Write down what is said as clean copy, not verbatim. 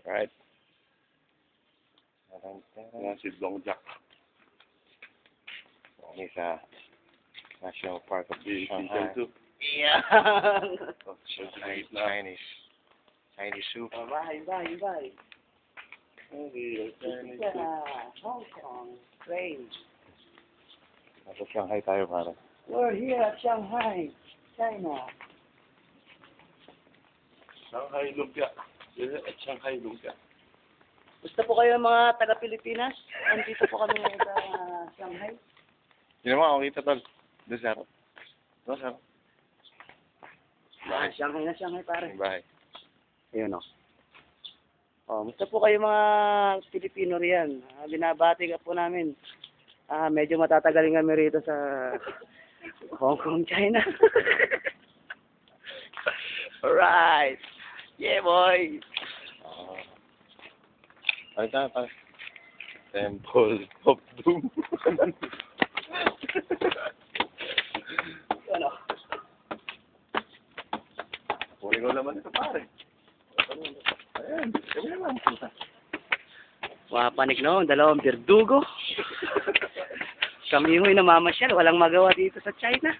Right. Yan si Dong Jack. Ini sa National Park of Si Shanghai. Tzu. Yeah. Oh, siya sa Chinese, gitna. Chinese soup. Bye, bye, bye. Okay, Chinese Yeah, food. Hong Kong, strange. Nasa Shanghai tayo, pare. We're here at Shanghai, China. Shanghai Lumpia. Yan at Shanghai Lumpia. Gusto po kayo mga taga-Pilipinas? Andito po kami sa Shanghai. Yun naman, okay ito, tol. Doon sa harap. Doon sa harap. Shanghai na Shanghai, pare. Yung bahay. Ayun o. Gusto po kayo mga Pilipino riyan. Binabati ka po namin. Medyo matatagalin kami rito sa Hong Kong, China. Alright. Yeah, boy. Ay, tayo, pare. Temple of Doom. Ano? Kunin ko naman ito, pare. Ayan, kami naman. Mapanik noon, dalawang berdugo. Kami yung namamasyal, walang magawa dito sa China.